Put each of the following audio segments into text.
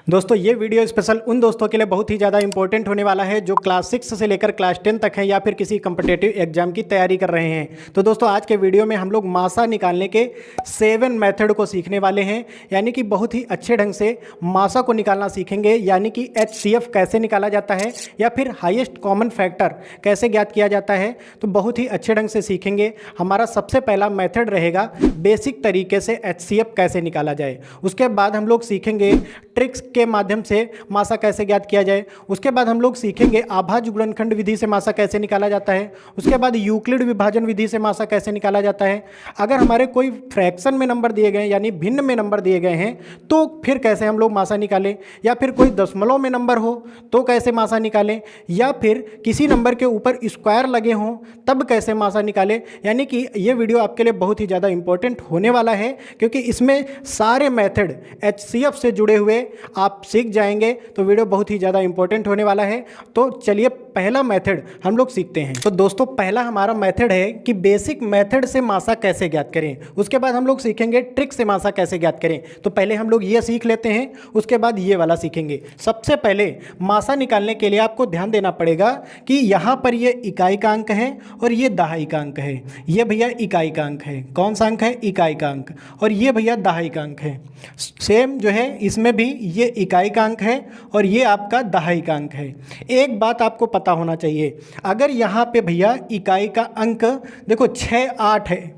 दोस्तों ये video special उन दोस्तों के लिए बहुत ही ज़्यादा इंपॉर्टेंट होने वाला है जो क्लास 6 से लेकर क्लास 10 तक है या फिर किसी कम्पिटिटिव एग्जाम की तैयारी कर रहे हैं। तो दोस्तों आज के वीडियो में हम लोग मासा निकालने के 7 मेथड को सीखने वाले हैं, यानी कि बहुत ही अच्छे ढंग से मासा को निकालना सीखेंगे, यानी कि HCF कैसे निकाला जाता है या फिर हाईएस्ट कॉमन फैक्टर कैसे ज्ञात किया जाता है। तो बहुत ही अच्छे ढंग से सीखेंगे। हमारा सबसे पहला मेथड रहेगा बेसिक तरीके से HCF कैसे निकाला जाए। उसके बाद हम लोग सीखेंगे ट्रिक्स के माध्यम से मासा कैसे ज्ञात किया जाए। उसके बाद हम लोग सीखेंगे आभाज्य गुणनखंड विधि से मासा कैसे निकाला जाता है। उसके बाद यूक्लिड विभाजन विधि से मासा कैसे निकाला जाता है। अगर हमारे कोई फ्रैक्शन में नंबर दिए गए यानी भिन्न में नंबर दिए गए हैं तो फिर कैसे हम लोग मासा निकालें, या फिर कोई दशमलव में नंबर हो तो कैसे मासा निकालें, या फिर किसी नंबर के ऊपर स्क्वायर लगे हों तब कैसे मासा निकालें। यानी कि ये वीडियो आपके लिए बहुत ही ज़्यादा इंपॉर्टेंट होने वाला है, क्योंकि इसमें सारे मेथड HCF से जुड़े हुए आप सीख जाएंगे। तो वीडियो बहुत ही ज़्यादा इंपॉर्टेंट होने वाला है। तो चलिए पहला मेथड हम लोग सीखते हैं। तो दोस्तों पहला हमारा मेथड है कि बेसिक मेथड से मासा कैसे ज्ञात करें। उसके बाद हम लोग सीखेंगे ट्रिक से मासा कैसे ज्ञात करें। तो पहले हम लोग ये सीख लेते हैं, उसके बाद ये वाला सीखेंगे। सबसे पहले मासा निकालने के लिए आपको ध्यान देना पड़ेगा कि यहाँ पर ये इकाई का अंक है और ये दहाई का अंक है। ये भैया इकाई का अंक है। कौन सा अंक है? इकाई का अंक। और ये भैया दहाई का अंक है। सेम जो है इसमें भी ये इकाई का अंक है और ये आपका दहाई का अंक है। एक बात आपको पता होना चाहिए, अगर यहाँ पे भैया इकाई का अंक देखो 6 8 है,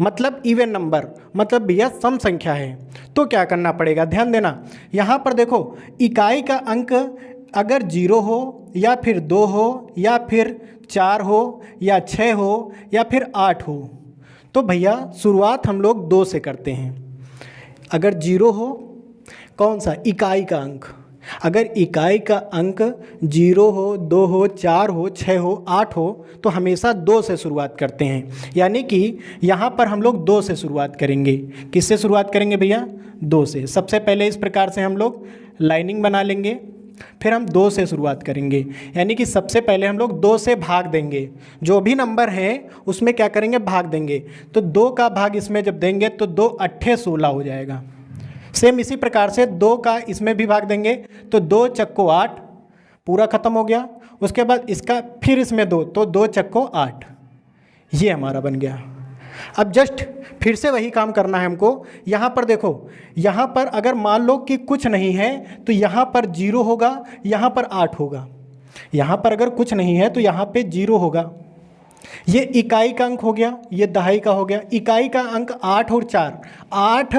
मतलब इवन नंबर, मतलब भैया सम संख्या है, तो क्या करना पड़ेगा? ध्यान देना। यहाँ पर देखो इकाई का अंक अगर 0 हो या फिर 2 हो या फिर 4 हो या 6 हो या फिर 8 हो, तो भैया शुरुआत हम लोग 2 से करते हैं। अगर 0 हो, कौन सा? इकाई का अंक। अगर इकाई का अंक 0 हो, 2 हो, 4 हो, 6 हो, 8 हो, तो हमेशा 2 से शुरुआत करते हैं। यानी कि यहाँ पर हम लोग 2 से शुरुआत करेंगे। किससे शुरुआत करेंगे भैया? 2 से। सबसे पहले इस प्रकार से हम लोग लाइनिंग बना लेंगे, फिर हम 2 से शुरुआत करेंगे। यानी कि सबसे पहले हम लोग 2 से भाग देंगे। जो भी नंबर है उसमें क्या करेंगे? भाग देंगे। तो 2 का भाग इसमें जब देंगे तो 2 8 16 हो जाएगा। सेम इसी प्रकार से 2 का इसमें भी भाग देंगे तो 2 चक्को 8, पूरा खत्म हो गया। उसके बाद इसका फिर इसमें 2, तो 2 चक्को 8, ये हमारा बन गया। अब जस्ट फिर से वही काम करना है हमको। यहाँ पर देखो, यहाँ पर अगर मान लो कि कुछ नहीं है तो यहाँ पर 0 होगा, यहाँ पर 8 होगा। यहाँ पर अगर कुछ नहीं है तो यहाँ पे 0 होगा। ये इकाई का अंक हो गया, ये दहाई का हो गया। इकाई का अंक 8 और 4, 8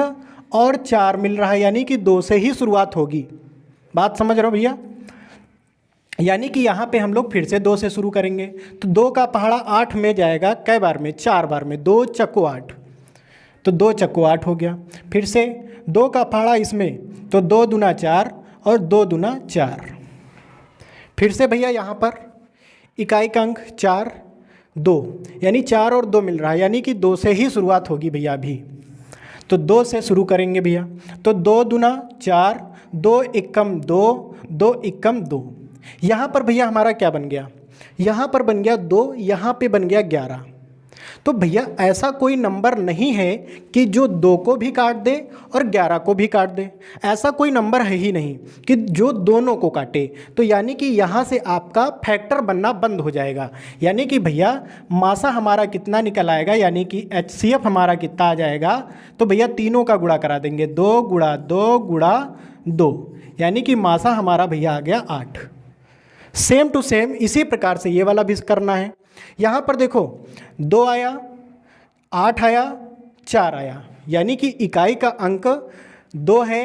और 4 मिल रहा है, यानी कि 2 से ही शुरुआत होगी। बात समझ रहे हो भैया? यानी कि यहाँ पे हम लोग फिर से 2 से शुरू करेंगे। तो 2 का पहाड़ा 8 में जाएगा, कै बार में? 4 बार में। 2 चक्को 8, तो 2 चक्को 8 हो गया। फिर से 2 का पहाड़ा इसमें, तो 2 दूना 4 और 2 दूना 4। फिर से भैया यहाँ पर इकाई का अंक 4 2, यानी 4 और 2 मिल रहा है, यानी कि 2 से ही शुरुआत होगी भैया अभी। तो 2 से शुरू करेंगे भैया। तो 2 दूना 4, 2 एकम 2, 2 एकम 2। यहाँ पर भैया हमारा क्या बन गया? यहाँ पर बन गया 2, यहाँ पे बन गया 11। तो भैया ऐसा कोई नंबर नहीं है कि जो 2 को भी काट दे और 11 को भी काट दे। ऐसा कोई नंबर है ही नहीं कि जो दोनों को काटे। तो यानी कि यहाँ से आपका फैक्टर बनना बंद हो जाएगा। यानी कि भैया मासा हमारा कितना निकल आएगा, यानी कि HCF हमारा कितना आ जाएगा? तो भैया तीनों का गुणा करा देंगे, 2 गुणा 2 गुणा 2, यानी कि मासा हमारा भैया आ गया 8। सेम टू सेम इसी प्रकार से ये वाला भी करना है। यहाँ पर देखो 2 आया, 8 आया, 4 आया, यानी कि इकाई का अंक 2 है,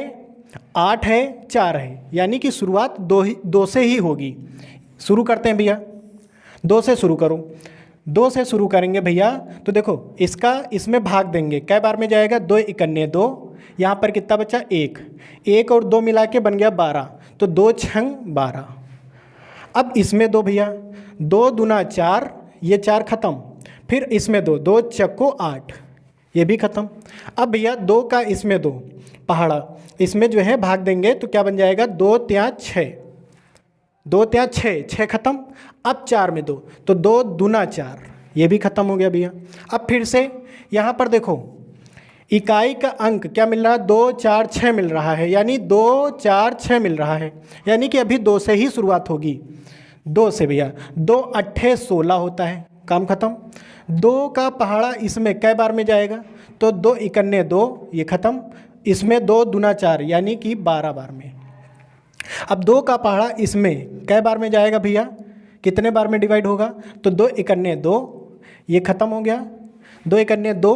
8 है, 4 है, यानी कि शुरुआत 2 से ही होगी। शुरू करते हैं भैया, 2 से शुरू करो। 2 से शुरू करेंगे भैया, तो देखो इसका इसमें भाग देंगे, कै बार में जाएगा? 2 इकन्ने 2, यहाँ पर कितना बचा? 1, 1 और 2 मिला के बन गया 12, तो 2 छंग 12। अब इसमें 2 भैया, 2 दूना 4, ये 4 खत्म। फिर इसमें 2, 2 चक्को 8, ये भी खत्म। अब भैया 2 का इसमें 2 पहाड़ा, इसमें जो है भाग देंगे तो क्या बन जाएगा? 2 त्या 6, 2 त्या 6, 6 खत्म। अब 4 में 2, तो 2 दूना 4, ये भी खत्म हो गया भैया। अब फिर से यहाँ पर देखो इकाई का अंक क्या मिल रहा है, 2 4 6 मिल रहा है, यानी 2 4 6 मिल रहा है, यानी कि अभी 2 से ही शुरुआत होगी। 2 से भैया 2 अट्ठे 16 होता है, काम खत्म। 2 का पहाड़ा इसमें कै बार में जाएगा, तो 2 इकन्ने 2, ये खत्म। इसमें 2 दूना 4 यानी कि 12 बार में। अब 2 का पहाड़ा इसमें कै बार में जाएगा भैया, कितने बार में डिवाइड होगा, तो 2 इकन्ने 2, ये खत्म हो गया। 2 इकन्ने 2,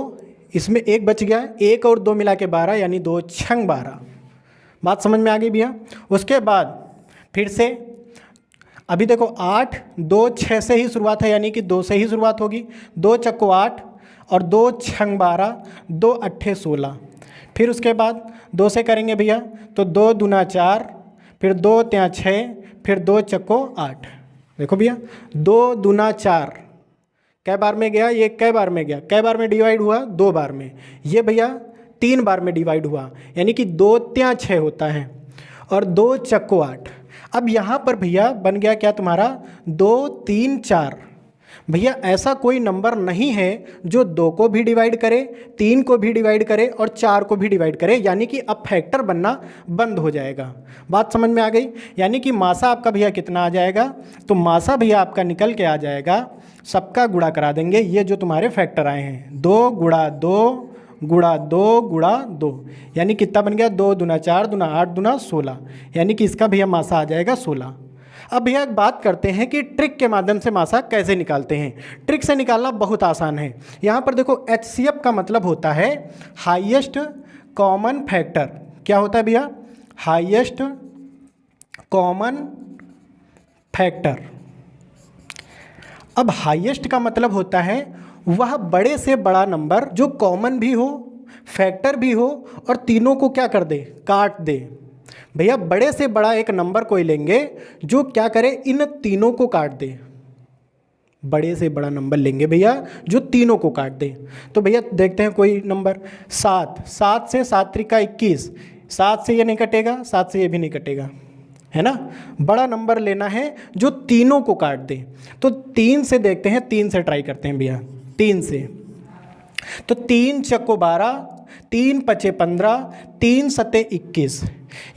इसमें 1 बच गया, 1 और 2 मिला के 12 यानी 2 छंग 12। बात समझ में आ गई भैया। उसके बाद फिर से अभी देखो 8 2 6 से ही शुरुआत है, यानी कि 2 से ही शुरुआत होगी। 2 चक्को 8 और 2 छंग 12, 2 अट्ठे 16। फिर उसके बाद 2 से करेंगे भैया, तो 2 दूना 4, फिर 2 ત્યાં 6, फिर 2 चक्को 8। देखो भैया 2 दूना 4 कै बार में गया, ये कै बार में गया, कै बार में डिवाइड हुआ, 2 बार में। ये भैया 3 बार में डिवाइड हुआ, यानी कि 2 ત્યાં 6 होता है, और 2 चक्को 8। अब यहाँ पर भैया बन गया क्या तुम्हारा, 2 3 4। भैया ऐसा कोई नंबर नहीं है जो 2 को भी डिवाइड करे, 3 को भी डिवाइड करे और 4 को भी डिवाइड करे, यानी कि अब फैक्टर बनना बंद हो जाएगा। बात समझ में आ गई। यानी कि मासा आपका भैया कितना आ जाएगा, तो मासा भैया आपका निकल के आ जाएगा, सबका गुणा करा देंगे, ये जो तुम्हारे फैक्टर आए हैं, 2 गुणा 2 गुणा 2 गुणा 2, यानी कितना बन गया, 2 दूना 4 दूना 8 दूना 16, यानी कि इसका भैया मासा आ जाएगा 16। अब भैया एक बात करते हैं कि ट्रिक के माध्यम से मासा कैसे निकालते हैं। ट्रिक से निकालना बहुत आसान है। यहाँ पर देखो HCF का मतलब होता है हाईएस्ट कॉमन फैक्टर। क्या होता है भैया, हाईएस्ट कॉमन फैक्टर। अब हाईएस्ट का मतलब होता है वह बड़े से बड़ा नंबर जो कॉमन भी हो, फैक्टर भी हो, और तीनों को क्या कर दे, काट दे। भैया बड़े से बड़ा एक नंबर कोई लेंगे जो क्या करे, इन तीनों को काट दे। बड़े से बड़ा नंबर लेंगे भैया जो तीनों को काट दे। तो भैया देखते हैं कोई नंबर, 7 7 से 7 त्रिका 21, 7 से ये नहीं कटेगा, 7 से ये भी नहीं कटेगा, है ना। बड़ा नंबर लेना है जो तीनों को काट दे। तो 3 से देखते हैं, 3 से ट्राई करते हैं भैया, 3 से। तो 3 चक्को 12, 3 पचे 15, 3 सते 21,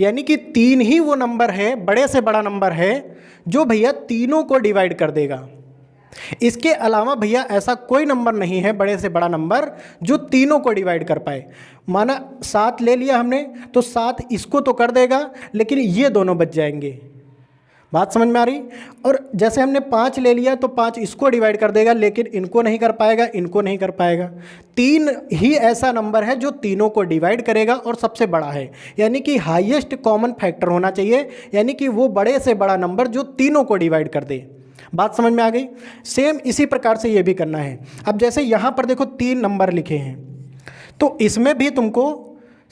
यानी कि 3 ही वो नंबर है, बड़े से बड़ा नंबर है जो भैया तीनों को डिवाइड कर देगा। इसके अलावा भैया ऐसा कोई नंबर नहीं है बड़े से बड़ा नंबर जो तीनों को डिवाइड कर पाए। माना 7 ले लिया हमने, तो 7 इसको तो कर देगा, लेकिन ये दोनों बच जाएंगे। बात समझ में आ रही। और जैसे हमने 5 ले लिया, तो 5 इसको डिवाइड कर देगा, लेकिन इनको नहीं कर पाएगा, इनको नहीं कर पाएगा। 3 ही ऐसा नंबर है जो तीनों को डिवाइड करेगा और सबसे बड़ा है, यानी कि हाईएस्ट कॉमन फैक्टर होना चाहिए, यानी कि वो बड़े से बड़ा नंबर जो तीनों को डिवाइड कर दे। बात समझ में आ गई। सेम इसी प्रकार से ये भी करना है। अब जैसे यहाँ पर देखो 3 नंबर लिखे हैं, तो इसमें भी तुमको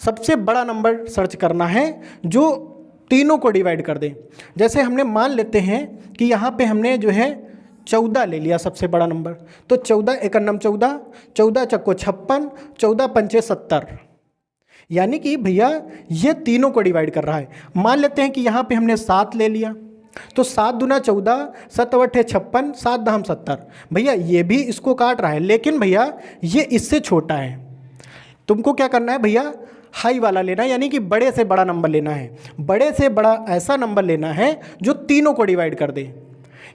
सबसे बड़ा नंबर सर्च करना है जो तीनों को डिवाइड कर दे। जैसे हमने मान लेते हैं कि यहाँ पे हमने जो है 14 ले लिया सबसे बड़ा नंबर, तो 14 एकन्नम 14, 14 चक्को 56, 14 पंचे 70, यानी कि भैया ये तीनों को डिवाइड कर रहा है। मान लेते हैं कि यहाँ पे हमने 7 ले लिया, तो 7 दूना 14, 7 अट्ठे 56, 7 दहम 70, भैया ये भी इसको काट रहा है, लेकिन भैया ये इससे छोटा है। तुमको क्या करना है भैया, हाई वाला लेना है, यानी कि बड़े से बड़ा नंबर लेना है। बड़े से बड़ा ऐसा नंबर लेना है जो तीनों को डिवाइड कर दे,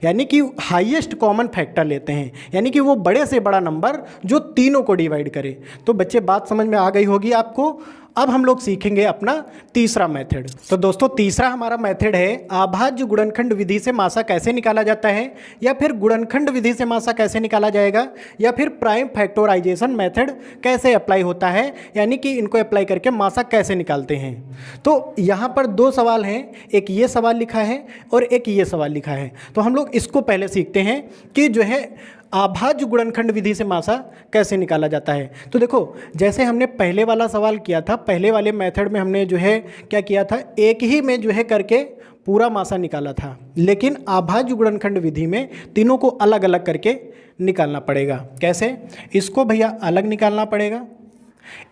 यानी कि हाईएस्ट कॉमन फैक्टर लेते हैं, यानी कि वो बड़े से बड़ा नंबर जो तीनों को डिवाइड करे। तो बच्चे बात समझ में आ गई होगी आपको। अब हम लोग सीखेंगे अपना तीसरा मेथड। तो दोस्तों तीसरा हमारा मेथड है अभाज्य गुणनखंड विधि से मासा कैसे निकाला जाता है, या फिर गुणनखंड विधि से मासा कैसे निकाला जाएगा, या फिर प्राइम फैक्टराइजेशन मेथड कैसे अप्लाई होता है, यानी कि इनको अप्लाई करके मासा कैसे निकालते हैं। तो यहाँ पर 2 सवाल हैं, एक ये सवाल लिखा है और एक ये सवाल लिखा है। तो हम लोग इसको पहले सीखते हैं कि जो है अभाज्य गुणनखंड विधि से मासा कैसे निकाला जाता है। तो देखो जैसे हमने पहले वाला सवाल किया था, पहले वाले मेथड में हमने जो है क्या किया था, एक ही में जो है करके पूरा मासा निकाला था, लेकिन अभाज्य गुणनखंड विधि में तीनों को अलग अलग करके निकालना पड़ेगा। कैसे, इसको भैया अलग निकालना पड़ेगा,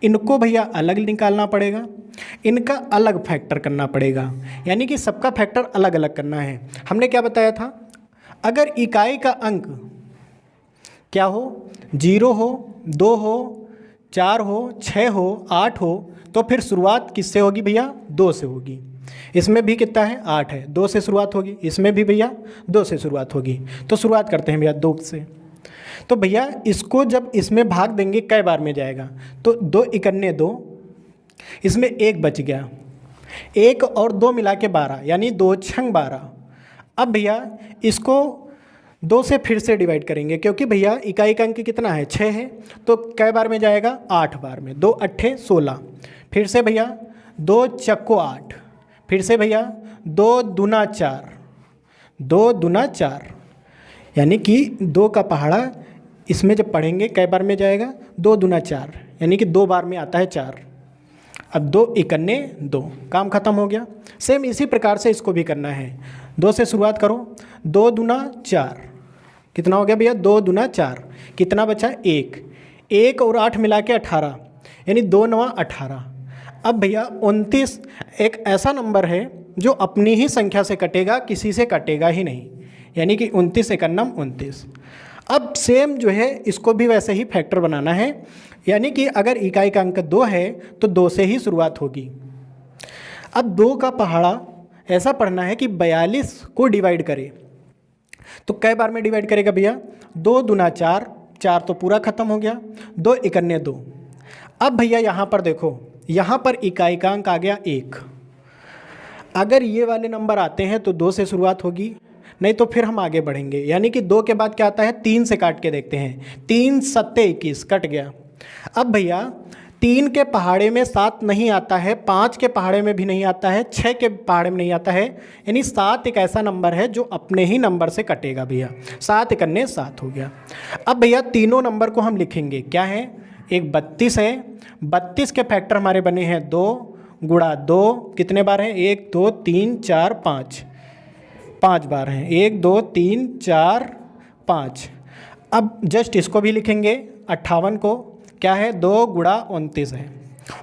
इनको भैया अलग निकालना पड़ेगा, इनका अलग फैक्टर करना पड़ेगा, यानी कि सबका फैक्टर अलग अलग करना है। हमने क्या बताया था, अगर इकाई का अंक क्या हो, 0 हो, 2 हो, 4 हो, 6 हो, 8 हो, तो फिर शुरुआत किससे होगी भैया? 2 से होगी। इसमें भी कितना है? 8 है, 2 से शुरुआत होगी। इसमें भी भैया 2 से शुरुआत होगी। तो शुरुआत करते हैं भैया 2 से। तो भैया इसको जब इसमें भाग देंगे कै बार में जाएगा? तो 2 इकन्ने 2, इसमें 1 बच गया, 1 और 2 मिला के 12, यानी 2 छंग 12। अब भैया इसको 2 से फिर से डिवाइड करेंगे, क्योंकि भैया इकाई का अंक कितना है? 6 है। तो कै बार में जाएगा? 8 बार में। 2 अट्ठे 16। फिर से भैया 2 चक्को 8। फिर से भैया 2 दूना 4, 2 दूना 4, यानी कि 2 का पहाड़ा इसमें जब पढ़ेंगे कै बार में जाएगा? 2 दूना 4, यानी कि 2 बार में आता है 4। अब 2 इकन्ने 2, काम खत्म हो गया। सेम इसी प्रकार से इसको भी करना है। 2 से शुरुआत करो, 2 दूना 4, कितना हो गया भैया? 2 दूना 4, कितना बचा? 1, 1 और 8 मिला के 18, यानी 2 9 18। अब भैया 29 एक ऐसा नंबर है जो अपनी ही संख्या से कटेगा, किसी से कटेगा ही नहीं, यानी कि 29 एकन्नम 29। अब सेम जो है इसको भी वैसे ही फैक्टर बनाना है, यानी कि अगर इकाई का अंक 2 है तो 2 से ही शुरुआत होगी। अब 2 का पहाड़ा ऐसा पढ़ना है कि 42 को डिवाइड करे, तो कै बार में डिवाइड करेगा भैया? 2 दूना 4, 4 तो पूरा खत्म हो गया, 2 इकन्ने 2। अब भैया यहाँ पर देखो, यहाँ पर इकाई का अंक आ गया 1। अगर ये वाले नंबर आते हैं तो 2 से शुरुआत होगी, नहीं तो फिर हम आगे बढ़ेंगे, यानी कि 2 के बाद क्या आता है? 3 से काट के देखते हैं। 3 सत्ते 21, कट गया। अब भैया 3 के पहाड़े में 7 नहीं आता है, 5 के पहाड़े में भी नहीं आता है, 6 के पहाड़े में नहीं आता है, यानी 7 एक ऐसा नंबर है जो अपने ही नंबर से कटेगा भैया। 7 इकन्ने 7 हो गया। अब भैया तीनों नंबर को हम लिखेंगे, क्या है? एक 32 है, 32 के फैक्टर हमारे बने हैं 2 गुणा 2, कितने बार हैं? 1 2 3 4 5, 5 बार हैं। 1 2 3 4 5। अब जस्ट इसको भी लिखेंगे, 58 को, क्या है? 2 गुणा 29 है।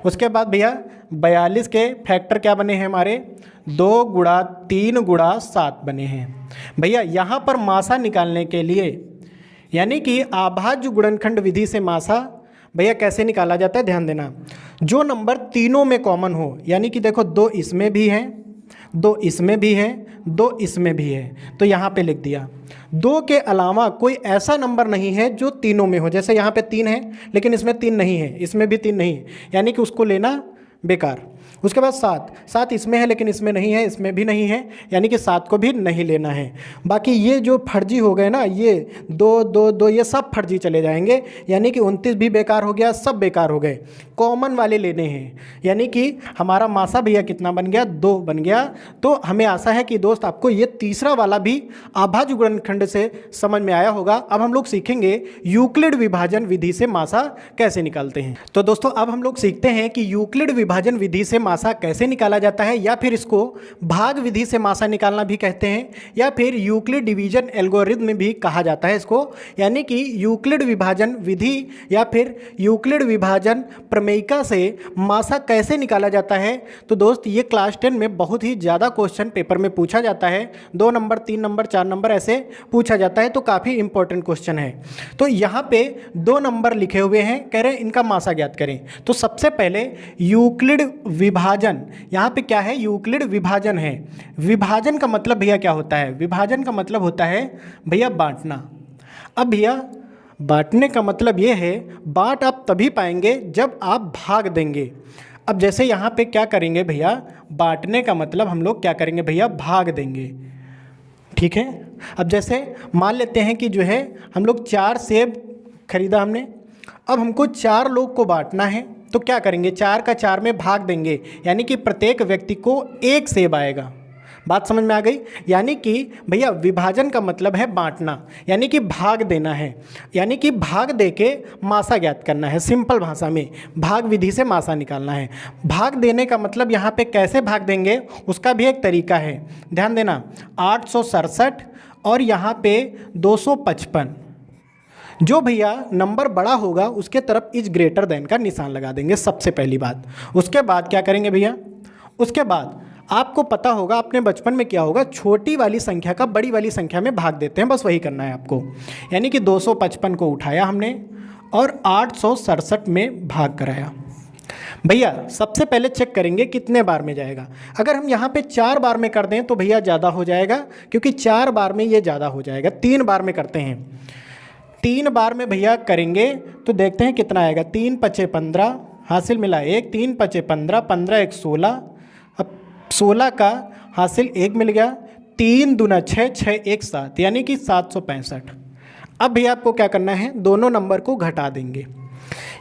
उसके बाद भैया 42 के फैक्टर क्या बने हैं हमारे? 2 गुणा 3 गुणा 7 बने हैं। भैया यहाँ पर मासा निकालने के लिए, यानी कि अभाज्य गुणनखंड विधि से मासा भैया कैसे निकाला जाता है? ध्यान देना, जो नंबर तीनों में कॉमन हो, यानी कि देखो 2 इसमें भी है, 2 इसमें भी है, 2 इसमें भी है, तो यहाँ पे लिख दिया। 2 के अलावा कोई ऐसा नंबर नहीं है जो तीनों में हो, जैसे यहाँ पे 3 है लेकिन इसमें 3 नहीं है, इसमें भी 3 नहीं है, यानी कि उसको लेना बेकार। उसके बाद 7 इसमें है लेकिन इसमें नहीं है, इसमें भी नहीं है, यानी कि 7 को भी नहीं लेना है। बाकी ये जो फर्जी हो गए ना, ये 2 2 2 ये सब फर्जी चले जाएंगे, यानी कि 29 भी बेकार हो गया, सब बेकार हो गए। कॉमन वाले लेने हैं, यानी कि हमारा मासा भैया कितना बन गया? 2 बन गया। तो हमें आशा है कि दोस्त आपको ये तीसरा वाला भी अभाज्य गुणनखंड से समझ में आया होगा। अब हम लोग सीखेंगे यूक्लिड विभाजन विधि से मासा कैसे निकालते हैं। तो दोस्तों अब हम लोग सीखते हैं कि यूक्लिड विभाजन विधि से मासा कैसे निकाला जाता है, या फिर इसको भाग विधि से मासा निकालना भी कहते हैं, या फिर यूक्लिड डिवीजन एल्गोरिथम भी कहा जाता है इसको, यानी कि यूक्लिड विभाजन विधि या फिर यूक्लिड विभाजन प्रमेयिका से मासा कैसे निकाला जाता है। तो दोस्त ये क्लास 10 में बहुत ही ज़्यादा क्वेश्चन पेपर में पूछा जाता है, 2 नंबर 3 नंबर 4 नंबर ऐसे पूछा जाता है, तो काफ़ी इंपॉर्टेंट क्वेश्चन है। तो यहाँ पे 2 नंबर लिखे हुए हैं, कह रहे हैं इनका मासा ज्ञात करें। तो सबसे पहले यूक्लिड विभाजन, यहाँ पे क्या है? यूक्लिड विभाजन है। विभाजन का मतलब भैया क्या होता है? विभाजन का मतलब होता है भैया बांटना। अब भैया बांटने का मतलब ये है, बांट आप तभी पाएंगे जब आप भाग देंगे। अब जैसे यहाँ पे क्या करेंगे भैया? बांटने का मतलब हम लोग क्या करेंगे भैया? भाग देंगे, ठीक है। अब जैसे मान लेते हैं कि जो है हम लोग 4 सेब खरीदा हमने, अब हमको 4 लोग को बांटना है, तो क्या करेंगे? 4 का 4 में भाग देंगे, यानी कि प्रत्येक व्यक्ति को 1 सेब आएगा। बात समझ में आ गई? यानी कि भैया विभाजन का मतलब है बांटना, यानी कि भाग देना है, यानी कि भाग दे के मासा ज्ञात करना है। सिंपल भाषा में भाग विधि से मासा निकालना है। भाग देने का मतलब यहाँ पे कैसे भाग देंगे उसका भी एक तरीका है, ध्यान देना। 867 और यहाँ पे 255, जो भैया नंबर बड़ा होगा उसके तरफ इज ग्रेटर देन का निशान लगा देंगे, सबसे पहली बात। उसके बाद क्या करेंगे भैया? उसके बाद आपको पता होगा, अपने बचपन में क्या होगा, छोटी वाली संख्या का बड़ी वाली संख्या में भाग देते हैं, बस वही करना है आपको। यानी कि 255 को उठाया हमने और 867 में भाग कराया। भैया सबसे पहले चेक करेंगे कितने बार में जाएगा। अगर हम यहाँ पे 4 बार में कर दें तो भैया ज़्यादा हो जाएगा, क्योंकि 4 बार में ये ज़्यादा हो जाएगा। 3 बार में करते हैं, 3 बार में भैया करेंगे तो देखते हैं कितना आएगा। 3 पचे 15, हासिल मिला 1, 3 पचे 15, 15 1 16, अब 16 का हासिल 1 मिल गया। 3 दूना 6, 6 1 7, यानी कि 765। अब भैया आपको क्या करना है, दोनों नंबर को घटा देंगे,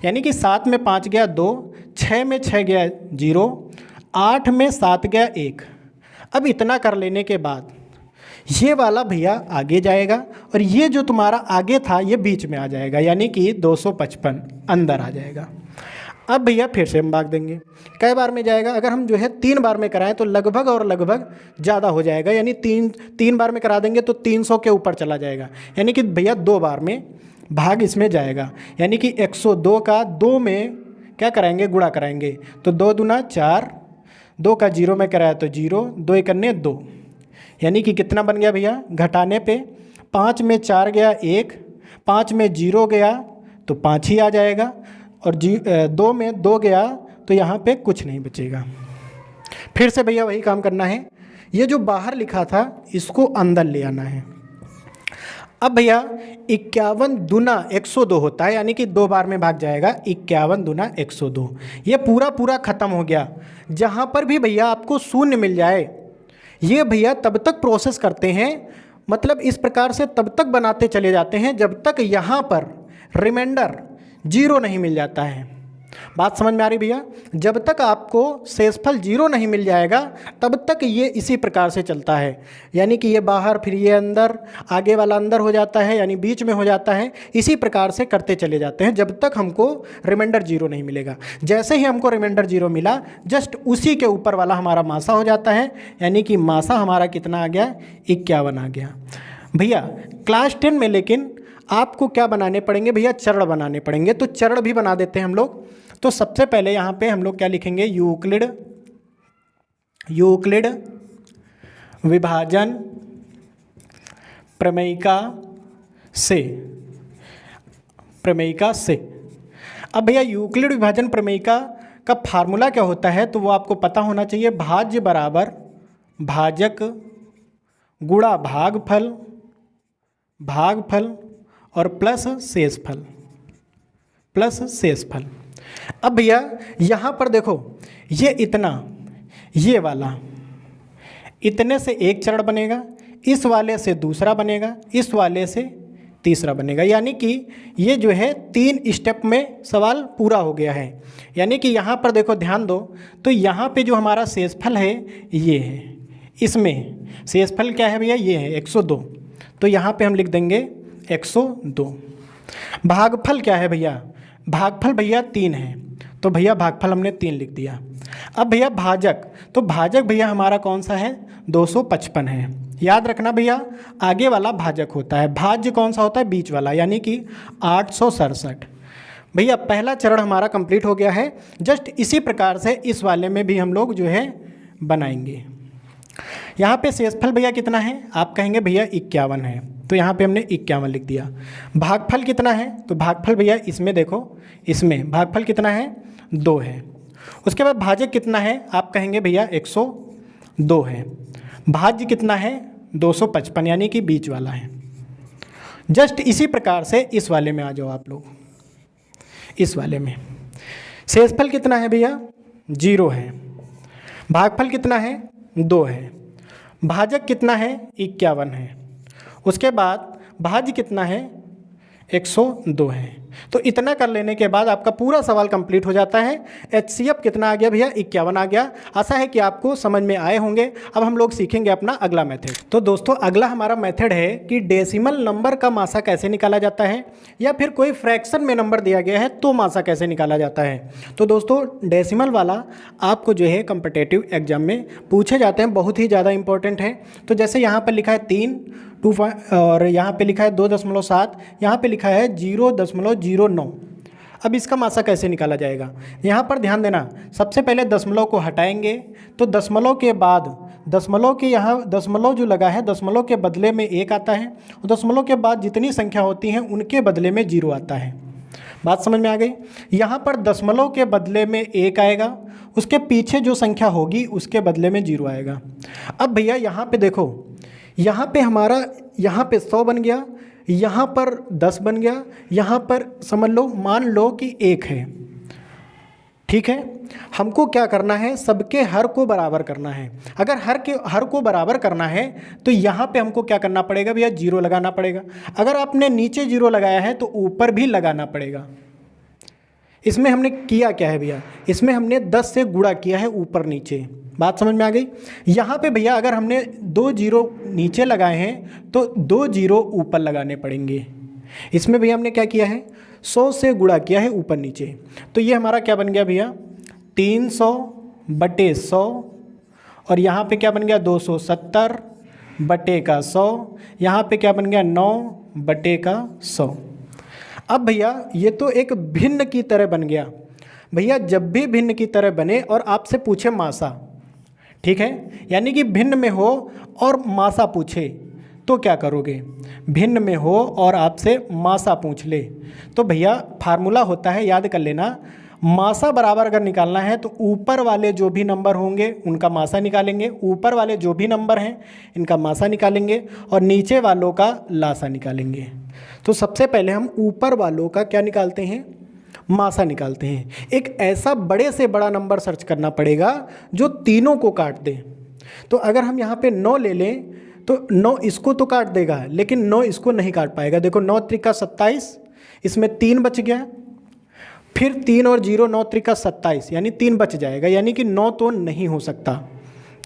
यानी कि 7 में 5 गया 2, 6 में 6 गया 0, 8 में 7 गया 1। अब इतना कर लेने के बाद ये वाला भैया आगे जाएगा और ये जो तुम्हारा आगे था ये बीच में आ जाएगा, यानी कि 255 अंदर आ जाएगा। अब भैया फिर से हम भाग देंगे, कई बार में जाएगा। अगर हम जो है 3 बार में कराएं तो लगभग और लगभग ज़्यादा हो जाएगा, यानी 3 बार में करा देंगे तो 300 के ऊपर चला जाएगा, यानी कि भैया 2 बार में भाग इसमें जाएगा। यानी कि 102 का 2 में क्या कराएंगे, गुणा कराएंगे, तो 2 दूना 4, 2 का 0 में कराया तो 0, 2 एकन्ने 2, यानी कि कितना बन गया भैया, घटाने पे 5 में 4 गया 1, 5 में 0 गया तो 5 ही आ जाएगा, और 2 में 2 गया तो यहाँ पे कुछ नहीं बचेगा। फिर से भैया वही काम करना है, ये जो बाहर लिखा था इसको अंदर ले आना है। अब भैया 51 दूना 102 होता है, यानी कि 2 बार में भाग जाएगा। 51 दूना 102, ये पूरा ख़त्म हो गया। जहाँ पर भी भैया आपको शून्य मिल जाए ये भैया तब तक प्रोसेस करते हैं, मतलब इस प्रकार से तब तक बनाते चले जाते हैं जब तक यहाँ पर रिमाइंडर 0 नहीं मिल जाता है। बात समझ में आ रही भैया, जब तक आपको शेषफल 0 नहीं मिल जाएगा तब तक ये इसी प्रकार से चलता है, यानी कि ये बाहर फिर ये अंदर, आगे वाला अंदर हो जाता है, यानी बीच में हो जाता है। इसी प्रकार से करते चले जाते हैं जब तक हमको रिमाइंडर 0 नहीं मिलेगा। जैसे ही हमको रिमाइंडर 0 मिला, जस्ट उसी के ऊपर वाला हमारा मासा हो जाता है, यानी कि मासा हमारा कितना आ गया, 51 आ गया। भैया क्लास 10 में लेकिन आपको क्या बनाने पड़ेंगे भैया, चरण बनाने पड़ेंगे। तो चरण भी बना देते हैं हम लोग। तो सबसे पहले यहाँ पे हम लोग क्या लिखेंगे, यूक्लिड विभाजन प्रमेयिका से। अब भैया यूक्लिड विभाजन प्रमेयिका का फार्मूला क्या होता है, तो वो आपको पता होना चाहिए। भाज्य बराबर भाजक गुणा भागफल और प्लस शेषफल। अब भैया यहाँ पर देखो, ये इतना, ये वाला, इतने से एक चरण बनेगा, इस वाले से दूसरा बनेगा, इस वाले से तीसरा बनेगा, यानी कि ये जो है 3 स्टेप में सवाल पूरा हो गया है। यानी कि यहाँ पर देखो, ध्यान दो, तो यहाँ पे जो हमारा शेषफल है ये है, इसमें शेषफल क्या है भैया, ये है 102, तो यहाँ पे हम लिख देंगे 102। भागफल क्या है भैया, भागफल भैया 3 है, तो भैया भागफल हमने 3 लिख दिया। अब भैया भाजक, तो भाजक भैया हमारा कौन सा है, 255 है। याद रखना भैया, आगे वाला भाजक होता है, भाज्य कौन सा होता है, बीच वाला, यानी कि 867। भैया पहला चरण हमारा कंप्लीट हो गया है। जस्ट इसी प्रकार से इस वाले में भी हम लोग जो है बनाएंगे। यहाँ पे शेषफल भैया कितना है, आप कहेंगे भैया 51 है, तो यहाँ पे हमने 51 लिख दिया। भागफल कितना है, तो भागफल भैया इसमें देखो, इसमें भागफल कितना है, 2 है। उसके बाद भाजक कितना है, आप कहेंगे भैया 102 है। भाज्य कितना है, 255, यानी कि बीच वाला है। जस्ट इसी प्रकार से इस वाले में आ जाओ आप लोग, इस वाले में शेषफल कितना है भैया, 0 है। भागफल कितना है, 2 है। भाजक कितना है, 51 है। उसके बाद भाज्य कितना है, 102 है। तो इतना कर लेने के बाद आपका पूरा सवाल कंप्लीट हो जाता है। HCF कितना आ गया भैया, 51 आ गया। आशा है कि आपको समझ में आए होंगे। अब हम लोग सीखेंगे अपना अगला मेथड। तो दोस्तों अगला हमारा मेथड है कि डेसिमल नंबर का मासा कैसे निकाला जाता है, या फिर कोई फ्रैक्शन में नंबर दिया गया है तो मासा कैसे निकाला जाता है। तो दोस्तों डेसिमल वाला आपको जो है कॉम्पिटिटिव एग्जाम में पूछे जाते हैं, बहुत ही ज़्यादा इंपॉर्टेंट है। तो जैसे यहाँ पर लिखा है 3 और यहाँ पे लिखा है 2.7, यहाँ पे लिखा है 0.09। अब इसका मासा कैसे निकाला जाएगा, यहाँ पर ध्यान देना। सबसे पहले दशमलव को हटाएंगे, तो दशमलव के बाद दशमलव के यहाँ दशमलव जो लगा है, दशमलव के बदले में 1 आता है, और दशमलव के बाद जितनी संख्या होती हैं उनके बदले में 0 आता है। बात समझ में आ गई। यहाँ पर दशमलव के बदले में 1 आएगा, उसके पीछे जो संख्या होगी उसके बदले में 0 आएगा। अब भैया यहाँ पे देखो, यहाँ पे हमारा यहाँ पे 100 बन गया, यहाँ पर 10 बन गया, यहाँ पर समझ लो मान लो कि 1 है। ठीक है, हमको क्या करना है, सबके हर को बराबर करना है। अगर हर को बराबर करना है तो यहाँ पे हमको क्या करना पड़ेगा भैया, 0 लगाना पड़ेगा। अगर आपने नीचे 0 लगाया है तो ऊपर भी लगाना पड़ेगा। इसमें हमने किया क्या है भैया, इसमें हमने 10 से गुणा किया है ऊपर नीचे। बात समझ में आ गई। यहाँ पे भैया अगर हमने 2 0 नीचे लगाए हैं तो 2 0 ऊपर लगाने पड़ेंगे। इसमें भैया हमने क्या किया है, 100 से गुणा किया है ऊपर नीचे। तो ये हमारा क्या बन गया भैया, 300 बटे 100, और यहाँ पे क्या बन गया 270 बटे का 100, यहाँ पे क्या बन गया 9 बटे का 100। अब भैया ये तो एक भिन्न की तरह बन गया। भैया जब भी भिन्न की तरह बने और आपसे पूछे मासा, ठीक है, यानी कि भिन्न में हो और मासा पूछे तो क्या करोगे, भिन्न में हो और आपसे मासा पूछ ले तो भैया फार्मूला होता है, याद कर लेना, मासा बराबर अगर निकालना है तो ऊपर वाले जो भी नंबर होंगे उनका मासा निकालेंगे, ऊपर वाले जो भी नंबर हैं इनका मासा निकालेंगे और नीचे वालों का लासा निकालेंगे। तो सबसे पहले हम ऊपर वालों का क्या निकालते हैं, मासा निकालते हैं। एक ऐसा बड़े से बड़ा नंबर सर्च करना पड़ेगा जो तीनों को काट दे। तो अगर हम यहाँ पे 9 ले लें तो 9 इसको तो काट देगा लेकिन 9 इसको नहीं काट पाएगा। देखो 9 त्रिका 27, इसमें 3 बच गया, फिर 3 और 0 9 त्रिका 27 यानी 3 बच जाएगा, यानी कि 9 तो नहीं हो सकता।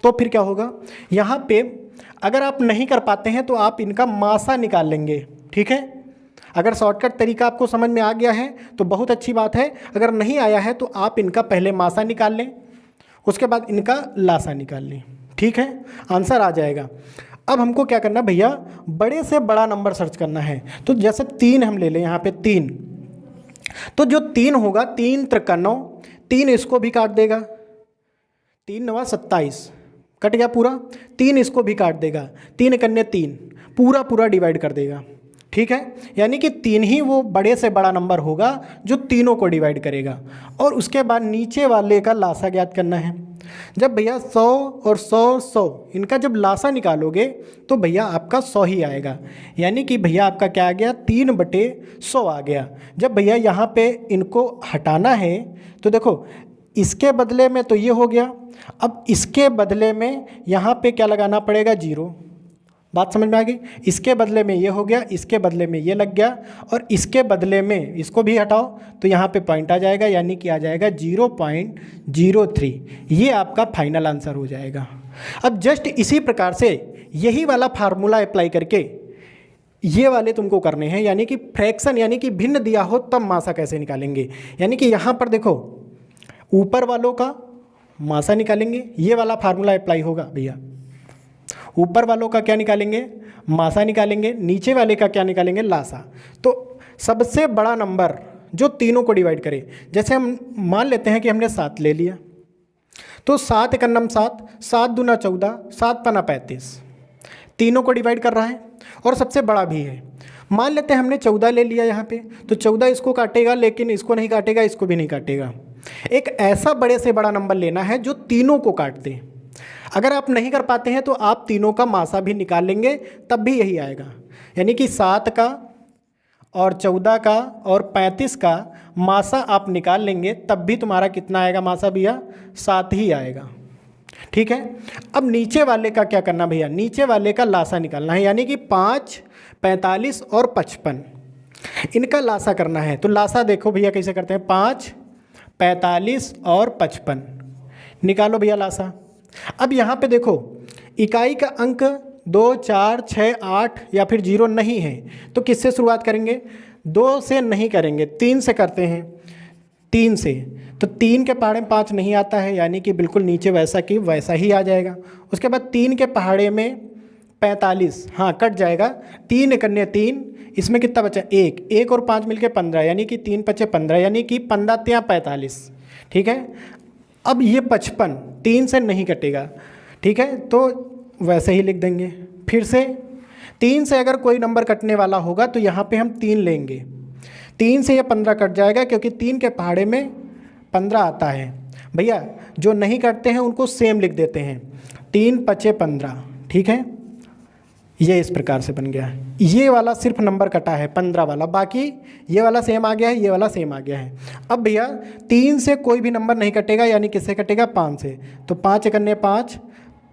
तो फिर क्या होगा, यहाँ पे अगर आप नहीं कर पाते हैं तो आप इनका मासा निकाल लेंगे। ठीक है, अगर शॉर्टकट तरीका आपको समझ में आ गया है तो बहुत अच्छी बात है, अगर नहीं आया है तो आप इनका पहले मासा निकाल लें, उसके बाद इनका लासा निकाल लें। ठीक है, आंसर आ जाएगा। अब हमको क्या करना भैया, बड़े से बड़ा नंबर सर्च करना है। तो जैसे 3 हम ले लें, यहाँ पे 3, तो जो 3 होगा 3 त्रिका 9, 3 इसको भी काट देगा, 3 9 27 कट गया पूरा, 3 इसको भी काट देगा, 3 कन्ने 3 पूरा डिवाइड कर देगा। ठीक है, यानी कि 3 ही वो बड़े से बड़ा नंबर होगा जो तीनों को डिवाइड करेगा। और उसके बाद नीचे वाले का लासा ज्ञात करना है। जब भैया 100 और 100 इनका जब लासा निकालोगे तो भैया आपका 100 ही आएगा, यानी कि भैया आपका क्या आ गया, 3 बटे 100 आ गया। जब भैया यहाँ पे इनको हटाना है तो देखो इसके बदले में तो ये हो गया, अब इसके बदले में यहाँ पे क्या लगाना पड़ेगा, 0। बात समझ में आ गई। इसके बदले में ये हो गया, इसके बदले में ये लग गया, और इसके बदले में इसको भी हटाओ तो यहाँ पे पॉइंट आ जाएगा, यानी कि आ जाएगा 0.03। ये आपका फाइनल आंसर हो जाएगा। अब जस्ट इसी प्रकार से यही वाला फार्मूला अप्लाई करके ये वाले तुमको करने हैं, यानी कि फ्रैक्शन यानी कि भिन्न दिया हो तब मासा कैसे निकालेंगे। यानी कि यहाँ पर देखो ऊपर वालों का मासा निकालेंगे, ये वाला फार्मूला अप्लाई होगा भैया। ऊपर वालों का क्या निकालेंगे, मासा निकालेंगे, नीचे वाले का क्या निकालेंगे, लासा। तो सबसे बड़ा नंबर जो तीनों को डिवाइड करे, जैसे हम मान लेते हैं कि हमने 7 ले लिया, तो 7 एक नम 7, 7 दूना 14, 7 पना 35, तीनों को डिवाइड कर रहा है और सबसे बड़ा भी है। मान लेते हैं हमने 14 ले लिया यहाँ पे, तो 14 इसको काटेगा लेकिन इसको नहीं काटेगा, इसको भी नहीं काटेगा। एक ऐसा बड़े से बड़ा नंबर लेना है जो तीनों को काट दे। अगर आप नहीं कर पाते हैं तो आप तीनों का मासा भी निकाल लेंगे, तब भी यही आएगा। यानी कि 7 का और 14 का और 35 का मासा आप निकाल लेंगे, तब भी तुम्हारा कितना आएगा मासा भैया, 7 ही आएगा। ठीक है, अब नीचे वाले का क्या करना भैया, नीचे वाले का लासा निकालना है, यानी कि 5, 45 और 55 इनका लासा करना है। तो लासा देखो भैया कैसे करते हैं, 5, 45 और 55 निकालो भैया लासा। अब यहाँ पे देखो इकाई का अंक 2, 4, 6, 8 या फिर 0 नहीं है, तो किससे शुरुआत करेंगे, 2 से नहीं करेंगे, 3 से करते हैं। 3 से तो 3 के पहाड़े में 5 नहीं आता है, यानी कि बिल्कुल नीचे वैसा कि वैसा ही आ जाएगा। उसके बाद 3 के पहाड़े में 45, हाँ कट जाएगा, 3 कन्या 3, इसमें कितना बचा, 1 और 5 मिलके 15, यानी कि 3 पचे 15, यानी कि 15 तिया 45। ठीक है, अब ये 55 3 से नहीं कटेगा, ठीक है, तो वैसे ही लिख देंगे। फिर से 3 से अगर कोई नंबर कटने वाला होगा तो यहाँ पे हम 3 लेंगे, 3 से ये 15 कट जाएगा क्योंकि 3 के पहाड़े में 15 आता है। भैया जो नहीं कटते हैं उनको सेम लिख देते हैं, 3 पचे 15, ठीक है। ये इस प्रकार से बन गया। ये वाला सिर्फ नंबर कटा है 15 वाला, बाकी ये वाला सेम आ गया है, ये वाला सेम आ गया है। अब भैया 3 से कोई भी नंबर नहीं कटेगा, यानी किससे कटेगा? 5 से। तो 5 एकन्ने 5,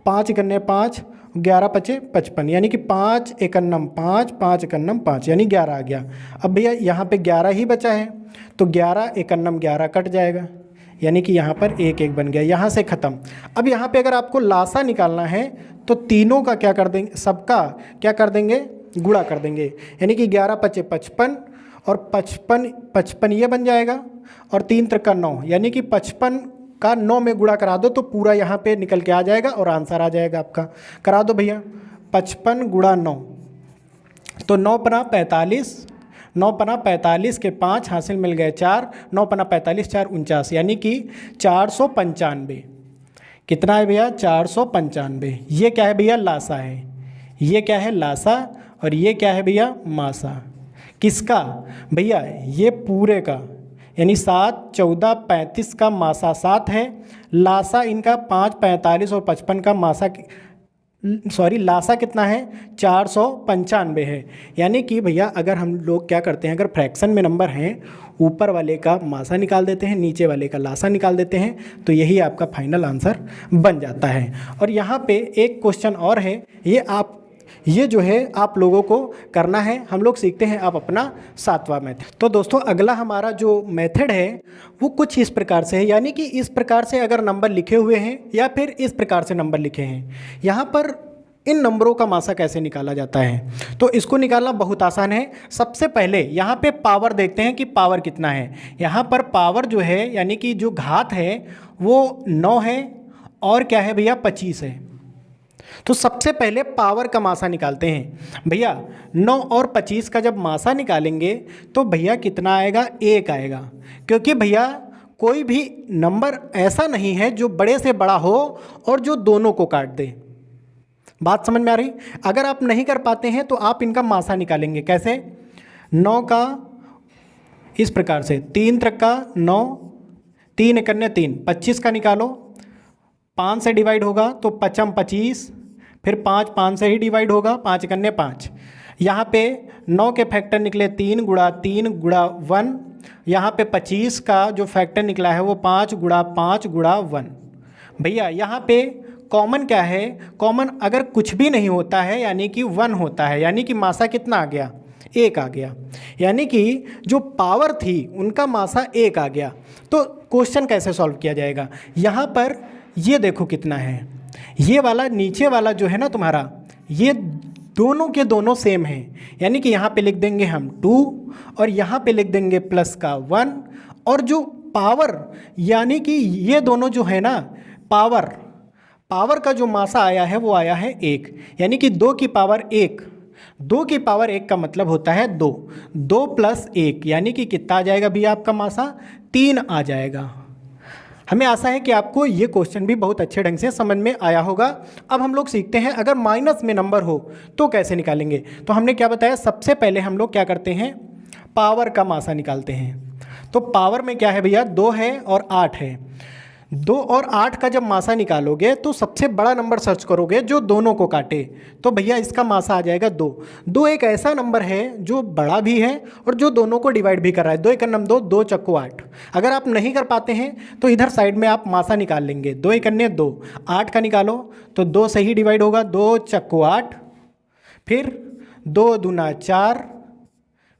5 एकन्ने 5, 11 पचे 55, यानी कि 5 एकन्नम 5, 5 एकन्नम 5, यानी 11 आ गया। अब भैया यहाँ पे 11 ही बचा है, तो 11 एकन्नम 11 कट जाएगा, यानी कि यहाँ पर 1 1 बन गया, यहाँ से ख़त्म। अब यहाँ पे अगर आपको लासा निकालना है तो तीनों का क्या कर देंगे? सबका क्या कर देंगे? गुणा कर देंगे, यानी कि 11 पचे 55 और 55 ये बन जाएगा, और 3 त्रिका 9, यानी कि 55 का 9 में गुणा करा दो तो पूरा यहाँ पे निकल के आ जाएगा और आंसर आ जाएगा आपका। करा दो भैया, 55 गुणा 9, तो 9 पना 45, 9 पना 45 के 5 हासिल मिल गए 4, 9 पना 45 4 49, यानी कि 495। कितना है भैया? 495। ये क्या है भैया? लासा है। ये क्या है? लासा। और ये क्या है भैया? मासा। किसका भैया? ये पूरे का, यानी 7 14 35 का मासा 7 है। लासा इनका 5 45 और 55 का मासा, सॉरी लासा कितना है? 495 है। यानी कि भैया अगर हम लोग क्या करते हैं, अगर फ्रैक्शन में नंबर हैं, ऊपर वाले का मासा निकाल देते हैं, नीचे वाले का लासा निकाल देते हैं, तो यही आपका फाइनल आंसर बन जाता है। और यहाँ पे एक क्वेश्चन और है, ये जो है आप लोगों को करना है। हम लोग सीखते हैं आप अपना 7वां मेथड। तो दोस्तों अगला हमारा जो मेथड है वो कुछ इस प्रकार से है, यानी कि इस प्रकार से अगर नंबर लिखे हुए हैं या फिर इस प्रकार से नंबर लिखे हैं, यहाँ पर इन नंबरों का मासा कैसे निकाला जाता है, तो इसको निकालना बहुत आसान है। सबसे पहले यहाँ पे पावर देखते हैं कि पावर कितना है। यहाँ पर पावर जो है, यानी कि जो घात है वो 9 है और क्या है भैया? 25 है। तो सबसे पहले पावर का मासा निकालते हैं। भैया 9 और 25 का जब मासा निकालेंगे तो भैया कितना आएगा? 1 आएगा, क्योंकि भैया कोई भी नंबर ऐसा नहीं है जो बड़े से बड़ा हो और जो दोनों को काट दे। बात समझ में आ रही? अगर आप नहीं कर पाते हैं तो आप इनका मासा निकालेंगे कैसे? 9 का इस प्रकार से, 3 त्रिका 9, 3 एकन्ने 3, 25 का निकालो, 5 से डिवाइड होगा तो 55 25, फिर 5 5 से ही डिवाइड होगा, 5 एकन्ने 5। यहाँ पे 9 के फैक्टर निकले 3 गुणा 3 गुणा 1, यहाँ पे 25 का जो फैक्टर निकला है वो 5 गुणा 5 गुणा 1। भैया यहाँ पे कॉमन क्या है? कॉमन अगर कुछ भी नहीं होता है यानी कि 1 होता है, यानी कि मासा कितना आ गया? 1 आ गया, यानी कि जो पावर थी उनका मासा 1 आ गया। तो क्वेश्चन कैसे सॉल्व किया जाएगा? यहाँ पर ये देखो कितना है, ये वाला नीचे वाला जो है ना तुम्हारा, ये दोनों के दोनों सेम हैं, यानी कि यहाँ पे लिख देंगे हम 2 और यहाँ पे लिख देंगे प्लस का 1, और जो पावर यानी कि ये दोनों जो है ना, पावर का जो मासा आया है वो आया है 1, यानी कि 2 की पावर 1, 2 की पावर 1 का मतलब होता है 2, 2 प्लस 1, यानी कि कितना आ जाएगा भैया आपका मासा? 3 आ जाएगा। हमें आशा है कि आपको ये क्वेश्चन भी बहुत अच्छे ढंग से समझ में आया होगा। अब हम लोग सीखते हैं अगर माइनस में नंबर हो तो कैसे निकालेंगे। तो हमने क्या बताया, सबसे पहले हम लोग क्या करते हैं, पावर का मासा निकालते हैं। तो पावर में क्या है भैया, 2 है और 8 है। 2 और 8 का जब मासा निकालोगे तो सबसे बड़ा नंबर सर्च करोगे जो दोनों को काटे, तो भैया इसका मासा आ जाएगा 2। 2 एक ऐसा नंबर है जो बड़ा भी है और जो दोनों को डिवाइड भी कर रहा है। 2 एकन्नम 2, 2 चक्को 8। अगर आप नहीं कर पाते हैं तो इधर साइड में आप मासा निकाल लेंगे, 2 एकन्ने 2, 8 का निकालो तो 2 से ही डिवाइड होगा, 2 चक्को 8, फिर 2 दूना 4,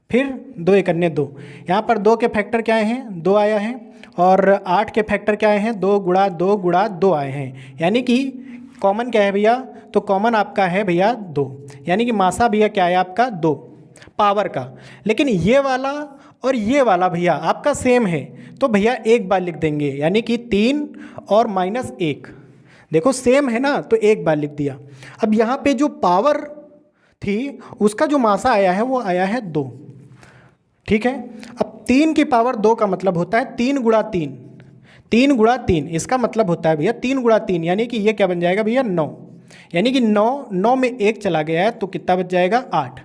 फिर 2 एकन्ने 2। यहाँ पर 2 के फैक्टर क्या आए हैं, 2 आया है, और 8 के फैक्टर क्या आए हैं, 2 गुणा 2 गुणा 2 आए हैं, यानी कि कॉमन क्या है भैया, तो कॉमन आपका है भैया 2, यानी कि मासा भैया क्या है आपका 2 पावर का। लेकिन ये वाला और ये वाला भैया आपका सेम है, तो भैया एक बार लिख देंगे, यानी कि 3 और -1, देखो सेम है ना, तो एक बार लिख दिया। अब यहाँ पे जो पावर थी उसका जो मासा आया है वो आया है 2, ठीक है। अब 3 की पावर 2 का मतलब होता है 3 गुणा 3, 3 गुणा 3, इसका मतलब होता है भैया 3 गुणा 3, यानी कि ये क्या बन जाएगा भैया 9, यानी कि 9 में 1 चला गया है तो कितना बच जाएगा 8।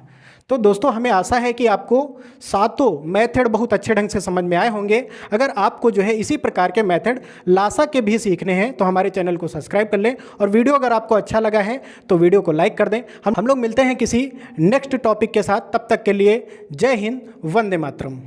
तो दोस्तों हमें आशा है कि आपको सातों मेथड बहुत अच्छे ढंग से समझ में आए होंगे। अगर आपको जो है इसी प्रकार के मेथड लासा के भी सीखने हैं तो हमारे चैनल को सब्सक्राइब कर लें, और वीडियो अगर आपको अच्छा लगा है तो वीडियो को लाइक कर दें। हम लोग मिलते हैं किसी नेक्स्ट टॉपिक के साथ, तब तक के लिए जय हिंद, वंदे मातरम।